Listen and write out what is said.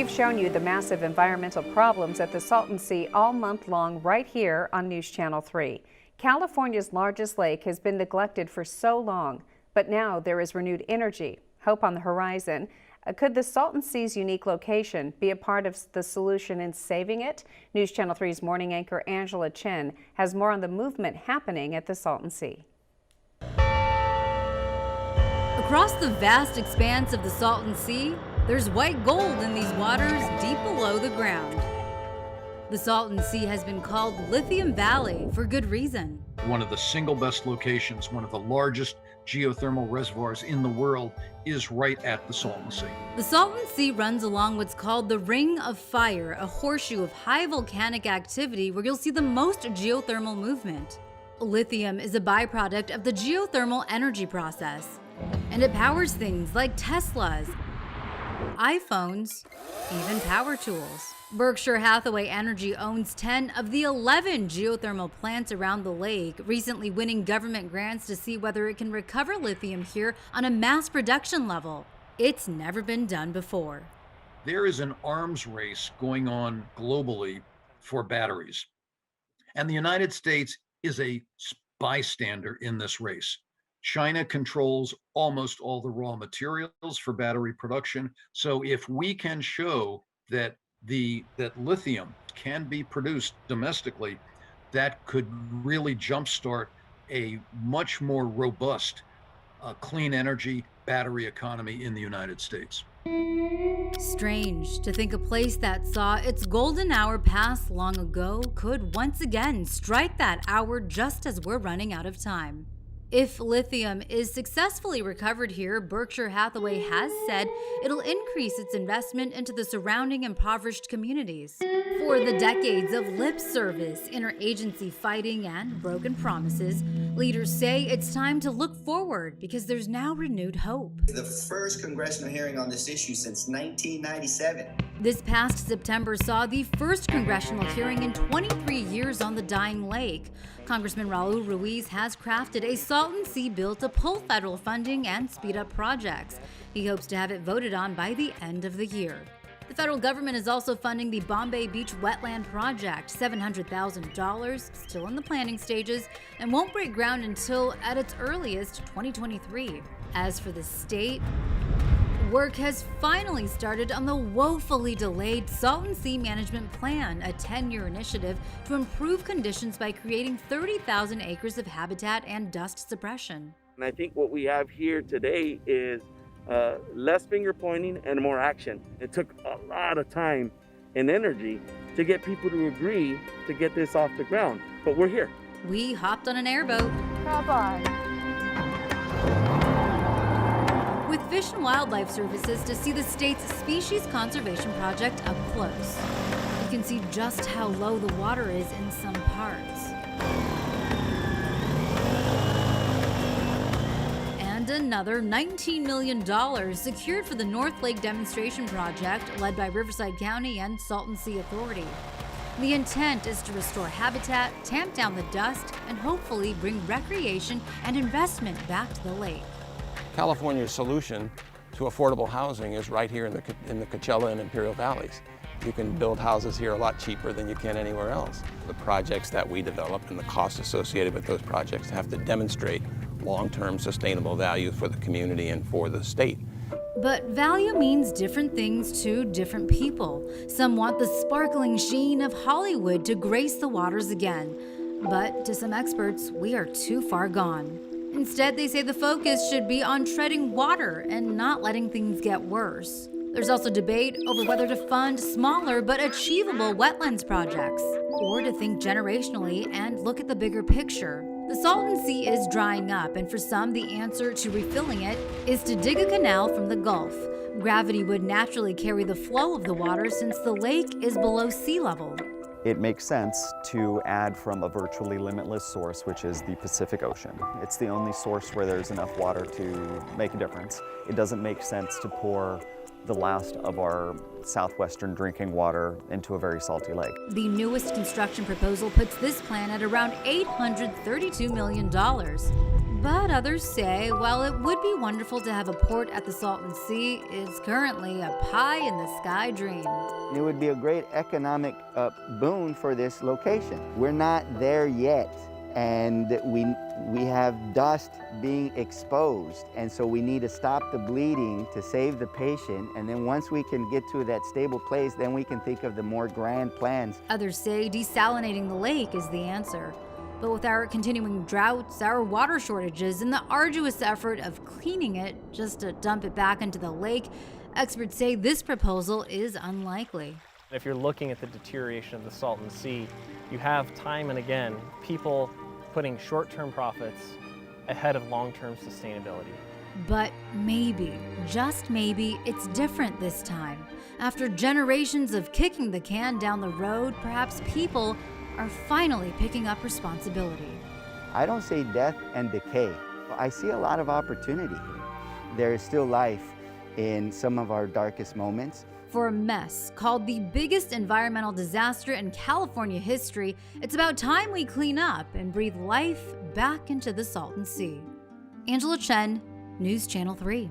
We've shown you the massive environmental problems at the Salton Sea all month long right here on News Channel 3. California's largest lake has been neglected for so long, but now there is renewed energy, hope on the horizon. Could the Salton Sea's unique location be a part of the solution in saving it? News Channel 3's morning anchor Angela Chen has more on the movement happening at the Salton Sea. Across the vast expanse of the Salton Sea, there's white gold in these waters deep below the ground. The Salton Sea has been called Lithium Valley for good reason. One of the single best locations, one of the largest geothermal reservoirs in the world is right at the Salton Sea. The Salton Sea runs along what's called the Ring of Fire, a horseshoe of high volcanic activity where you'll see the most geothermal movement. Lithium is a byproduct of the geothermal energy process, and it powers things like Teslas, iPhones, even power tools. Berkshire Hathaway Energy owns 10 of the 11 geothermal plants around the lake, recently winning government grants to see whether it can recover lithium here on a mass production level. It's never been done before. There is an arms race going on globally for batteries, and the United States is a bystander in this race. China controls almost all the raw materials for battery production. So if we can show that lithium can be produced domestically, that could really jumpstart a much more robust clean energy battery economy in the United States. Strange to think a place that saw its golden hour pass long ago could once again strike that hour just as we're running out of time. If lithium is successfully recovered here, Berkshire Hathaway has said it'll increase its investment into the surrounding impoverished communities. For the decades of lip service, interagency fighting, and broken promises, leaders say it's time to look forward because there's now renewed hope. The first congressional hearing on this issue since 1997. This past September saw the first congressional hearing in 23 years on the dying lake. Congressman Raul Ruiz has crafted a Salton Sea bill to pull federal funding and speed up projects. He hopes to have it voted on by the end of the year. The federal government is also funding the Bombay Beach Wetland Project, $700,000, still in the planning stages, and won't break ground until, at its earliest, 2023. As for the state, work has finally started on the woefully delayed Salton Sea Management Plan, a 10-year initiative to improve conditions by creating 30,000 acres of habitat and dust suppression. And I think what we have here today is less finger pointing and more action. It took a lot of time and energy to get people to agree to get this off the ground, but we're here. We hopped on an airboat. Bye-bye. With Fish and Wildlife Services to see the state's species conservation project up close. You can see just how low the water is in some parts. And another $19 million secured for the North Lake Demonstration Project led by Riverside County and Salton Sea Authority. The intent is to restore habitat, tamp down the dust, and hopefully bring recreation and investment back to the lake. California's solution to affordable housing is right here in the Coachella and Imperial Valleys. You can build houses here a lot cheaper than you can anywhere else. The projects that we develop and the costs associated with those projects have to demonstrate long-term sustainable value for the community and for the state. But value means different things to different people. Some want the sparkling sheen of Hollywood to grace the waters again. But to some experts, we are too far gone. Instead, they say the focus should be on treading water and not letting things get worse. There's also debate over whether to fund smaller but achievable wetlands projects, or to think generationally and look at the bigger picture. The Salton Sea is drying up, and for some, the answer to refilling it is to dig a canal from the Gulf. Gravity would naturally carry the flow of the water since the lake is below sea level. It makes sense to add from a virtually limitless source, which is the Pacific Ocean. It's the only source where there's enough water to make a difference. It doesn't make sense to pour the last of our southwestern drinking water into a very salty lake. The newest construction proposal puts this plan at around $832 million. But others say, while it would be wonderful to have a port at the Salton Sea, it's currently a pie-in-the-sky dream. It would be a great economic boon for this location. We're not there yet, and we have dust being exposed, and so we need to stop the bleeding to save the patient, and then once we can get to that stable place, then we can think of the more grand plans. Others say desalinating the lake is the answer. But with our continuing droughts, our water shortages, and the arduous effort of cleaning it just to dump it back into the lake, experts say this proposal is unlikely. If you're looking at the deterioration of the Salton Sea, you have time and again people putting short-term profits ahead of long-term sustainability. But maybe, just maybe, it's different this time. After generations of kicking the can down the road, perhaps people are finally picking up responsibility. I don't say death and decay. I see a lot of opportunity. There is still life in some of our darkest moments. For a mess called the biggest environmental disaster in California history, it's about time we clean up and breathe life back into the Salton Sea. Angela Chen, News Channel 3.